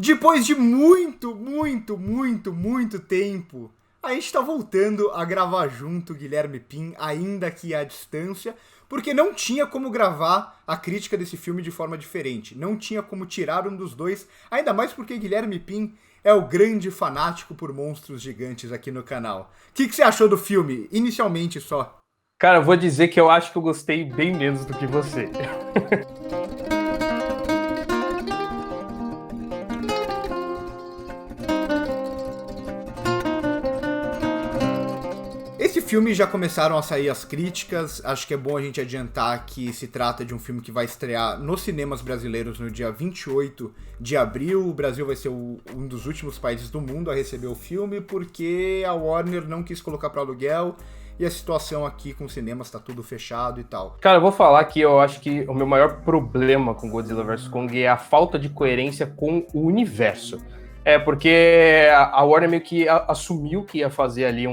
Depois de muito tempo, a gente tá voltando a gravar junto, Guilherme Pim, ainda que à distância, porque não tinha como gravar a crítica desse filme de forma diferente. Não tinha como tirar um dos dois, ainda mais porque Guilherme Pim é o grande fanático por monstros gigantes aqui no canal. O que você achou do filme, inicialmente só? Cara, eu vou dizer que eu acho que eu gostei bem menos do que você. Esse filme já começaram a sair as críticas, acho que é bom a gente adiantar que se trata de um filme que vai estrear nos cinemas brasileiros no dia 28 de abril. O Brasil vai ser um dos últimos países do mundo a receber o filme, porque a Warner não quis colocar para aluguel e a situação aqui com os cinemas tá tudo fechado e tal. Cara, eu vou falar que eu acho que o meu maior problema com Godzilla vs Kong é a falta de coerência com o universo. Porque a Warner meio que assumiu que ia fazer ali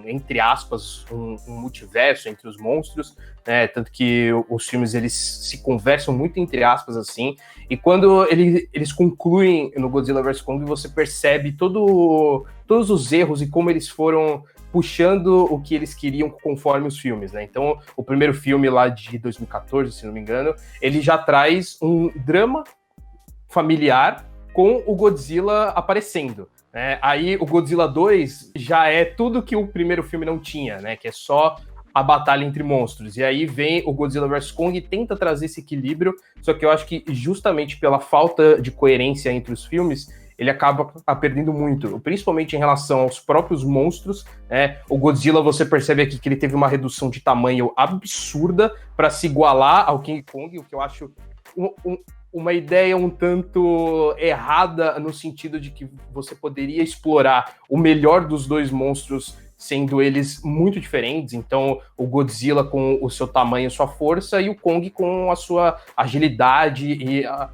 entre aspas, um multiverso entre os monstros, né? Tanto que os filmes, eles se conversam muito entre aspas, assim, e quando eles concluem no Godzilla vs Kong, você percebe todos os erros e como eles foram puxando o que eles queriam conforme os filmes, né? Então, o primeiro filme lá de 2014, se não me engano, ele já traz um drama familiar com o Godzilla aparecendo. Aí o Godzilla 2 já é tudo que o primeiro filme não tinha, né? Que é só a batalha entre monstros. E aí vem o Godzilla vs Kong e tenta trazer esse equilíbrio, só que eu acho que justamente pela falta de coerência entre os filmes, ele acaba perdendo muito, principalmente em relação aos próprios monstros. O Godzilla, você percebe aqui que ele teve uma redução de tamanho absurda para se igualar ao King Kong, o que eu acho uma ideia um tanto errada, no sentido de que você poderia explorar o melhor dos dois monstros, sendo eles muito diferentes. Então, o Godzilla com o seu tamanho e sua força, e o Kong com a sua agilidade e a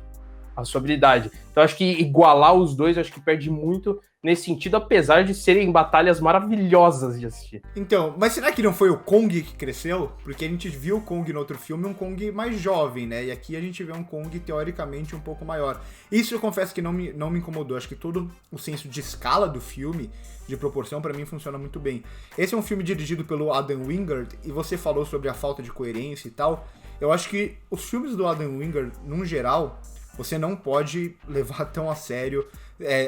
sua habilidade. Então, acho que igualar os dois, acho que perde muito nesse sentido, apesar de serem batalhas maravilhosas de assistir. Então, mas será que não foi o Kong que cresceu? Porque a gente viu o Kong no outro filme, um Kong mais jovem, né? E aqui a gente vê um Kong teoricamente um pouco maior. Isso eu confesso que não me incomodou. Acho que todo o senso de escala do filme, de proporção, pra mim funciona muito bem. Esse é um filme dirigido pelo Adam Wingard, e você falou sobre a falta de coerência e tal. Eu acho que os filmes do Adam Wingard, num geral, você não pode levar tão a sério,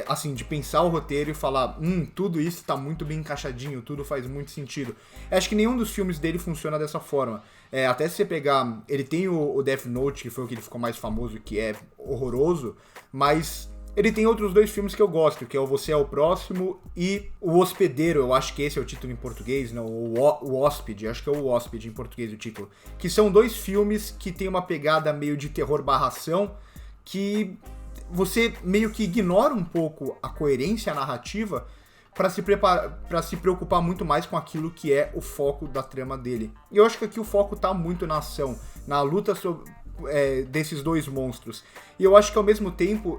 assim, de pensar o roteiro e falar, tudo isso tá muito bem encaixadinho, tudo faz muito sentido. Eu acho que nenhum dos filmes dele funciona dessa forma. Até se você pegar, ele tem o Death Note, que foi o que ele ficou mais famoso, que é horroroso, mas ele tem outros dois filmes que eu gosto, que é o Você é o Próximo e O Hospedeiro, eu acho que esse é o título em português, não, o Hóspede, acho que é o Hóspede em português o título, que são dois filmes que tem uma pegada meio de terror barração, que você meio que ignora um pouco a coerência narrativa para se preocupar muito mais com aquilo que é o foco da trama dele. E eu acho que aqui o foco tá muito na ação, na luta desses dois monstros. E eu acho que ao mesmo tempo,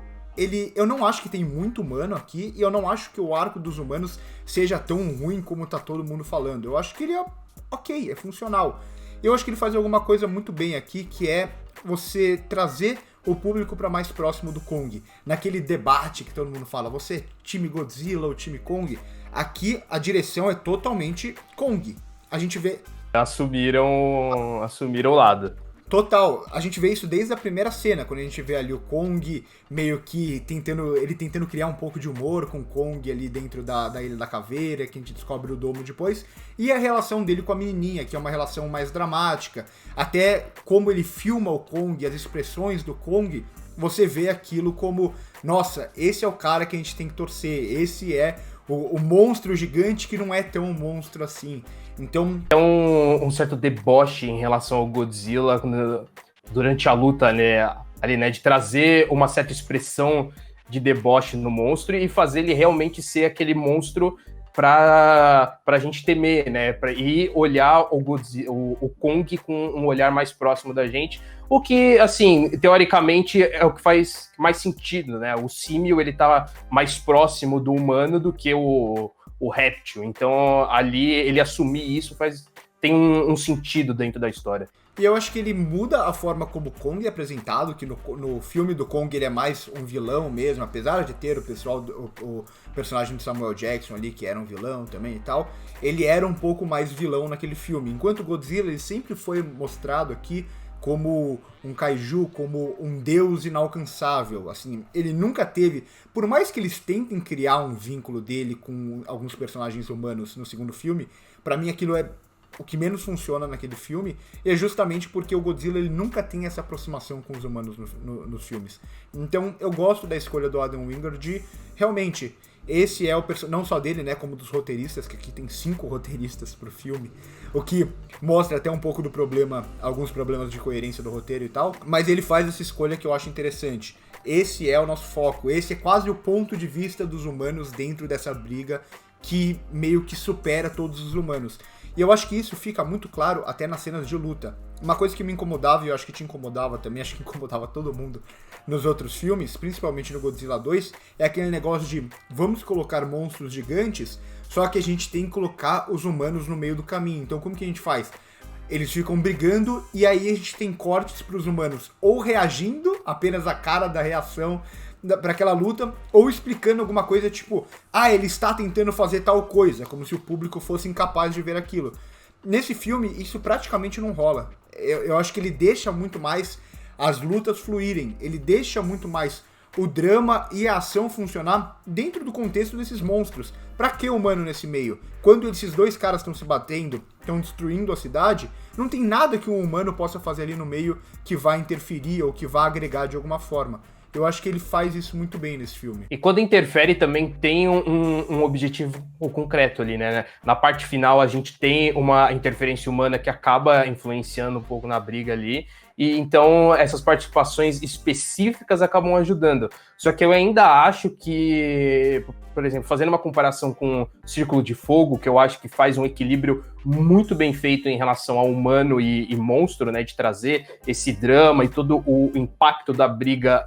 eu não acho que tem muito humano aqui, e eu não acho que o arco dos humanos seja tão ruim como tá todo mundo falando. Eu acho que ele é ok, é funcional. Eu acho que ele faz alguma coisa muito bem aqui, que é você trazer o público para mais próximo do Kong. Naquele debate que todo mundo fala, você é time Godzilla ou time Kong? Aqui a direção é totalmente Kong. A gente vê... Assumiram o lado. Total, a gente vê isso desde a primeira cena, quando a gente vê ali o Kong meio que tentando criar um pouco de humor com o Kong ali dentro da Ilha da Caveira, que a gente descobre o domo depois, e a relação dele com a menininha, que é uma relação mais dramática, até como ele filma o Kong, as expressões do Kong, você vê aquilo como, nossa, esse é o cara que a gente tem que torcer, esse é o monstro gigante que não é tão um monstro assim. Então... É um certo deboche em relação ao Godzilla durante a luta, né? Ali, né? De trazer uma certa expressão de deboche no monstro e fazer ele realmente ser aquele monstro pra gente temer, né? E olhar o Kong com um olhar mais próximo da gente. O que, assim, teoricamente é o que faz mais sentido, né? O símil, ele tá mais próximo do humano do que o réptil. Então, ali, ele assumir isso tem um sentido dentro da história. E eu acho que ele muda a forma como o Kong é apresentado, que no filme do Kong ele é mais um vilão mesmo, apesar de ter o personagem de Samuel Jackson ali, que era um vilão também e tal, ele era um pouco mais vilão naquele filme. Enquanto o Godzilla, ele sempre foi mostrado aqui como um kaiju, como um deus inalcançável, assim, ele nunca teve, por mais que eles tentem criar um vínculo dele com alguns personagens humanos no segundo filme, pra mim aquilo é o que menos funciona naquele filme, e é justamente porque o Godzilla ele nunca tem essa aproximação com os humanos nos filmes. Então eu gosto da escolha do Adam Wingard de, realmente, esse é o não só dele, né, como dos roteiristas, que aqui tem 5 roteiristas pro filme, o que mostra até um pouco do problema, alguns problemas de coerência do roteiro e tal, mas ele faz essa escolha que eu acho interessante. Esse é o nosso foco, esse é quase o ponto de vista dos humanos dentro dessa briga que meio que supera todos os humanos. E eu acho que isso fica muito claro até nas cenas de luta. Uma coisa que me incomodava, e eu acho que te incomodava também, acho que incomodava todo mundo nos outros filmes, principalmente no Godzilla 2, é aquele negócio de vamos colocar monstros gigantes, só que a gente tem que colocar os humanos no meio do caminho. Então como que a gente faz? Eles ficam brigando e aí a gente tem cortes para os humanos ou reagindo, apenas a cara da reação para aquela luta, ou explicando alguma coisa tipo, ele está tentando fazer tal coisa, como se o público fosse incapaz de ver aquilo. Nesse filme, isso praticamente não rola. Eu acho que ele deixa muito mais as lutas fluírem, ele deixa muito mais o drama e a ação funcionar dentro do contexto desses monstros. Pra que humano nesse meio? Quando esses dois caras estão se batendo, estão destruindo a cidade, não tem nada que um humano possa fazer ali no meio que vá interferir ou que vá agregar de alguma forma. Eu acho que ele faz isso muito bem nesse filme. E quando interfere também tem um objetivo concreto ali, né? Na parte final a gente tem uma interferência humana que acaba influenciando um pouco na briga ali. E então essas participações específicas acabam ajudando. Só que eu ainda acho que, por exemplo, fazendo uma comparação com Círculo de Fogo, que eu acho que faz um equilíbrio muito bem feito em relação ao humano e monstro, né? De trazer esse drama e todo o impacto da briga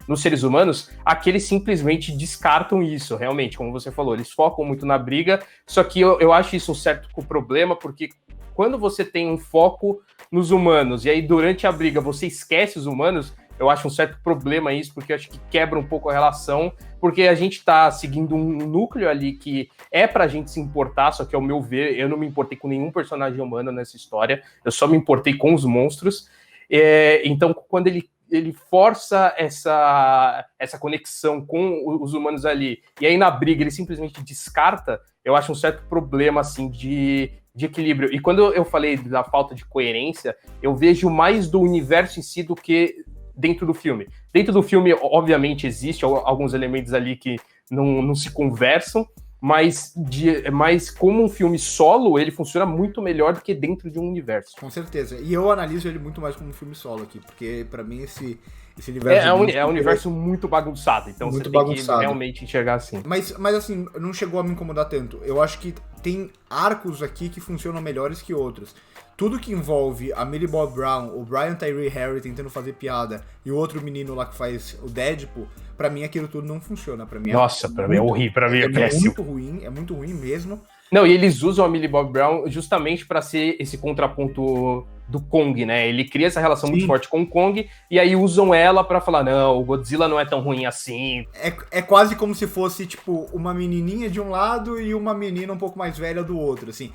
nos seres humanos, aqui eles simplesmente descartam isso, realmente, como você falou, eles focam muito na briga, só que eu acho isso um certo problema, porque quando você tem um foco nos humanos, e aí durante a briga você esquece os humanos, eu acho um certo problema isso, porque eu acho que quebra um pouco a relação, porque a gente tá seguindo um núcleo ali que é pra gente se importar, só que ao meu ver, eu não me importei com nenhum personagem humano nessa história, eu só me importei com os monstros, então quando ele força essa conexão com os humanos ali, e aí na briga ele simplesmente descarta, eu acho um certo problema, assim, de equilíbrio. E quando eu falei da falta de coerência, eu vejo mais do universo em si do que dentro do filme. Dentro do filme, obviamente, existe alguns elementos ali que não se conversam, mas como um filme solo, ele funciona muito melhor do que dentro de um universo. Com certeza. E eu analiso ele muito mais como um filme solo aqui, porque pra mim esse universo... É um universo muito bagunçado, então muito você tem que realmente enxergar assim. Mas assim, não chegou a me incomodar tanto. Eu acho que tem arcos aqui que funcionam melhores que outros. Tudo que envolve a Millie Bob Brown, o Brian Tyree Harry tentando fazer piada e o outro menino lá que faz o Deadpool, pra mim aquilo tudo não funciona. Pra mim pra mim é horrível, pra mim é péssimo. É muito ruim mesmo. Não, e eles usam a Millie Bob Brown justamente para ser esse contraponto do Kong, né? Ele cria essa relação muito forte com o Kong, e aí usam ela para falar, não, o Godzilla não é tão ruim assim. É quase como se fosse, tipo, uma menininha de um lado e uma menina um pouco mais velha do outro, assim.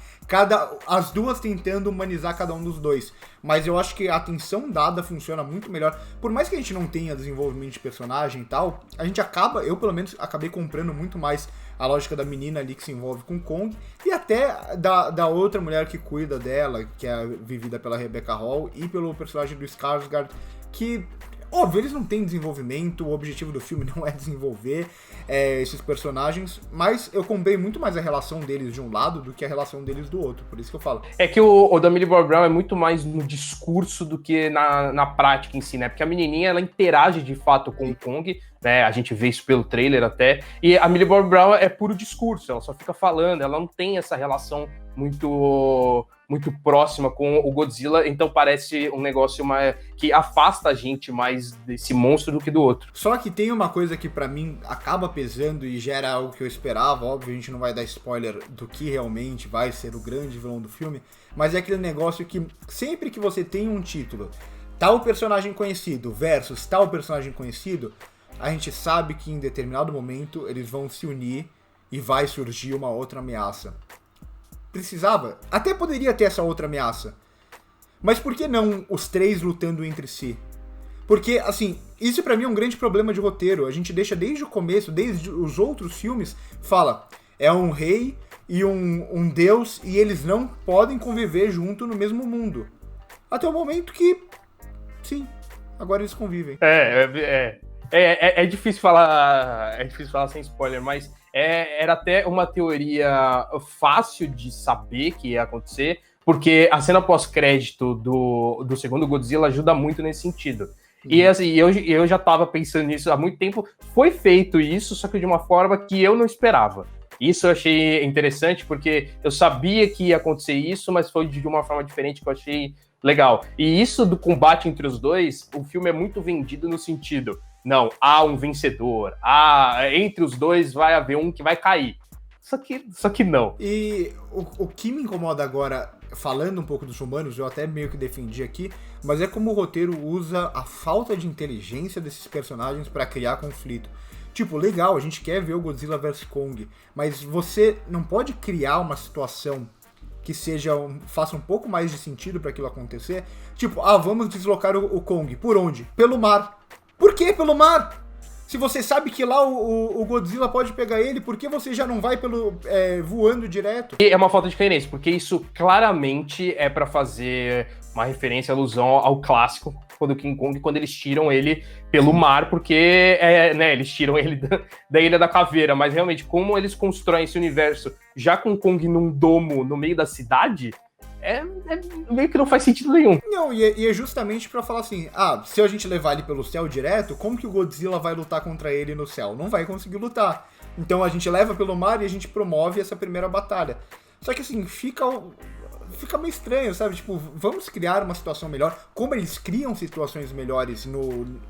As duas tentando humanizar cada um dos dois. Mas eu acho que a atenção dada funciona muito melhor. Por mais que a gente não tenha desenvolvimento de personagem e tal, a gente eu pelo menos acabei comprando muito mais a lógica da menina ali que se envolve com Kong, e até da outra mulher que cuida dela, que é vivida pela Rebecca Hall, e pelo personagem do Skarsgård, que, óbvio, eles não têm desenvolvimento, o objetivo do filme não é desenvolver esses personagens, mas eu comprei muito mais a relação deles de um lado do que a relação deles do outro, por isso que eu falo. É que o da Millie Bob Brown é muito mais no discurso do que na prática em si, né? Porque a menininha, ela interage de fato com o Kong, né? A gente vê isso pelo trailer até. E a Millie Bobby Brown é puro discurso, ela só fica falando, ela não tem essa relação muito próxima com o Godzilla, então parece um negócio que afasta a gente mais desse monstro do que do outro. Só que tem uma coisa que pra mim acaba pesando e gera algo que eu esperava, óbvio, a gente não vai dar spoiler do que realmente vai ser o grande vilão do filme, mas é aquele negócio que sempre que você tem um título, tal personagem conhecido versus tal personagem conhecido, a gente sabe que em determinado momento eles vão se unir e vai surgir uma outra ameaça. Precisava. Até poderia ter essa outra ameaça. Mas por que não os três lutando entre si? Porque, assim, isso pra mim é um grande problema de roteiro. A gente deixa desde o começo, desde os outros filmes, fala, é um rei e um deus e eles não podem conviver junto no mesmo mundo. Até o momento que, sim, agora eles convivem. É difícil falar sem spoiler, mas era até uma teoria fácil de saber que ia acontecer, porque a cena pós-crédito do segundo Godzilla ajuda muito nesse sentido. E assim, eu já tava pensando nisso há muito tempo. Foi feito isso, só que de uma forma que eu não esperava. Isso eu achei interessante, porque eu sabia que ia acontecer isso, mas foi de uma forma diferente que eu achei legal. E isso do combate entre os dois, o filme é muito vendido no sentido... Não, há um vencedor. Entre os dois vai haver um que vai cair. Só que não. E o que me incomoda agora, falando um pouco dos humanos, eu até meio que defendi aqui, mas é como o roteiro usa a falta de inteligência desses personagens pra criar conflito. Tipo, legal, a gente quer ver o Godzilla vs Kong, mas você não pode criar uma situação que faça um pouco mais de sentido pra aquilo acontecer. Tipo, vamos deslocar o Kong. Por onde? Pelo mar. Por que pelo mar? Se você sabe que lá o Godzilla pode pegar ele, por que você já não vai voando direto? E é uma falta de coerência, porque isso claramente é pra fazer uma referência, alusão ao clássico do King Kong, quando eles tiram ele pelo mar, porque eles tiram ele da Ilha da Caveira. Mas realmente, como eles constroem esse universo já com o Kong num domo no meio da cidade... meio que não faz sentido nenhum. Não, e é justamente pra falar assim, se a gente levar ele pelo céu direto, como que o Godzilla vai lutar contra ele no céu? Não vai conseguir lutar. Então a gente leva pelo mar e a gente promove essa primeira batalha. Só que assim, fica meio estranho, sabe? Tipo, vamos criar uma situação melhor. Como eles criam situações melhores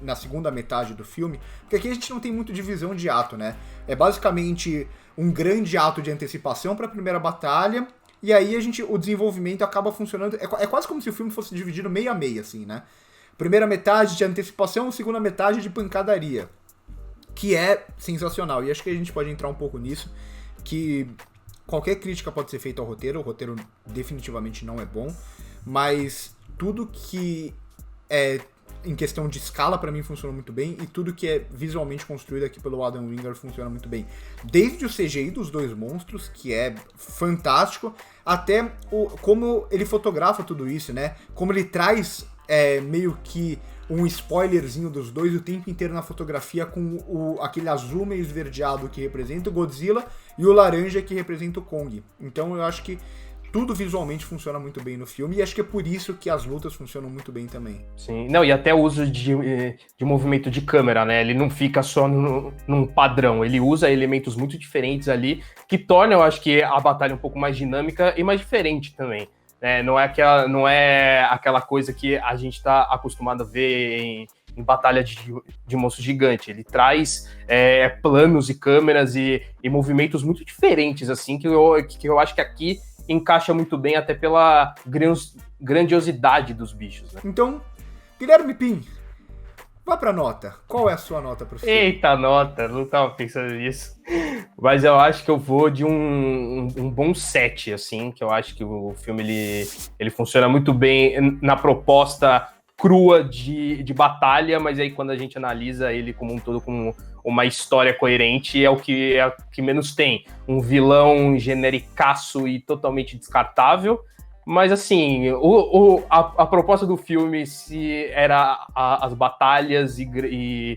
na segunda metade do filme, porque aqui a gente não tem muito divisão de ato, né? É basicamente um grande ato de antecipação pra primeira batalha. E aí o desenvolvimento acaba funcionando... É quase como se o filme fosse dividido meio a meio, assim, né? Primeira metade de antecipação, segunda metade de pancadaria. Que é sensacional. E acho que a gente pode entrar um pouco nisso. Que qualquer crítica pode ser feita ao roteiro. O roteiro definitivamente não é bom. Mas tudo que é em questão de escala, pra mim, funciona muito bem. E tudo que é visualmente construído aqui pelo Adam Wingard funciona muito bem. Desde o CGI dos dois monstros, que é fantástico, até como ele fotografa tudo isso, né? Como ele traz meio que um spoilerzinho dos dois o tempo inteiro na fotografia, com aquele azul meio esverdeado que representa o Godzilla e o laranja que representa o Kong. Então eu acho que tudo visualmente funciona muito bem no filme, e acho que é por isso que as lutas funcionam muito bem também. Sim, não, e até o uso de movimento de câmera, né? Ele não fica só num padrão, ele usa elementos muito diferentes ali, que tornam, eu acho que, a batalha um pouco mais dinâmica e mais diferente também. Não é aquela coisa que a gente está acostumado a ver em batalha de monstro gigante. Ele traz planos e câmeras e movimentos muito diferentes, assim, que eu acho que aqui encaixa muito bem, até pela grandiosidade dos bichos, né? Então, Guilherme Pim, vá pra nota. Qual é a sua nota pro filme? Eita, nota, não tava pensando nisso. Mas eu acho que eu vou de um bom 7, assim, que eu acho que o filme ele funciona muito bem na proposta crua de batalha, mas aí quando a gente analisa ele como um todo, com uma história coerente, é o que menos tem. Um vilão genericaço e totalmente descartável, mas assim, a proposta do filme, se era as batalhas e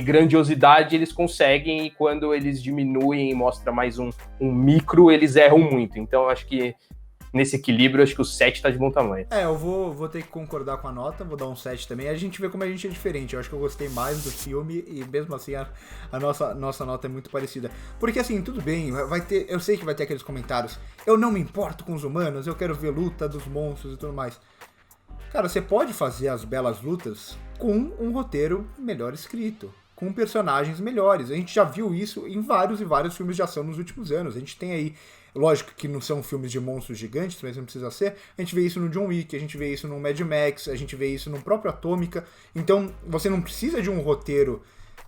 grandiosidade, eles conseguem, e quando eles diminuem e mostram mais um micro, eles erram muito. Então eu acho que nesse equilíbrio, acho que o 7 tá de bom tamanho. Eu vou ter que concordar com a nota, vou dar um 7 também. A gente vê como a gente é diferente. Eu acho que eu gostei mais do filme e mesmo assim a nossa nota é muito parecida. Porque assim, tudo bem, vai ter. Eu sei que vai ter aqueles comentários. Eu não me importo com os humanos, eu quero ver luta dos monstros e tudo mais. Cara, você pode fazer as belas lutas com um roteiro melhor escrito, com personagens melhores. A gente já viu isso em vários e vários filmes de ação nos últimos anos. A gente tem aí, lógico que não são filmes de monstros gigantes, mas não precisa ser. A gente vê isso no John Wick, a gente vê isso no Mad Max, a gente vê isso no próprio Atômica. Então, você não precisa de um roteiro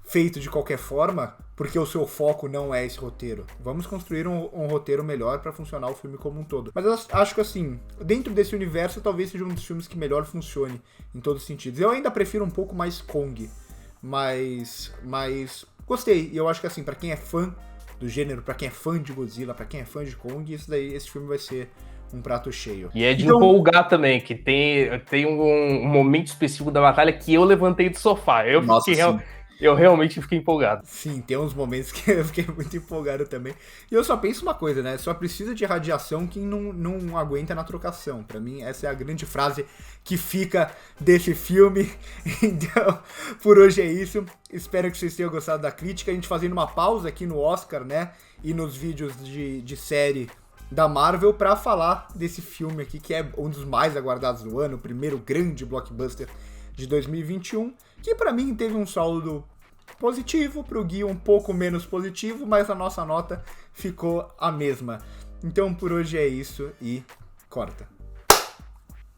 feito de qualquer forma, porque o seu foco não é esse roteiro. Vamos construir um roteiro melhor para funcionar o filme como um todo. Mas eu acho que assim, dentro desse universo, talvez seja um dos filmes que melhor funcione em todos os sentidos. Eu ainda prefiro um pouco mais Kong, mas gostei. E eu acho que assim, para quem é fã do gênero, para quem é fã de Godzilla, para quem é fã de Kong, esse filme vai ser um prato cheio. E é de empolgar também, que tem um momento específico da batalha que eu levantei do sofá. Eu realmente fiquei empolgado. Sim, tem uns momentos que eu fiquei muito empolgado também. E eu só penso uma coisa, né? Só precisa de radiação quem não aguenta na trocação. Pra mim, essa é a grande frase que fica desse filme. Então, por hoje é isso. Espero que vocês tenham gostado da crítica. A gente fazendo uma pausa aqui no Oscar, né? E nos vídeos de série da Marvel pra falar desse filme aqui, que é um dos mais aguardados do ano. O primeiro grande blockbuster de 2021, que pra mim teve um saldo positivo, pro Gui um pouco menos positivo, mas a nossa nota ficou a mesma. Então por hoje é isso e corta.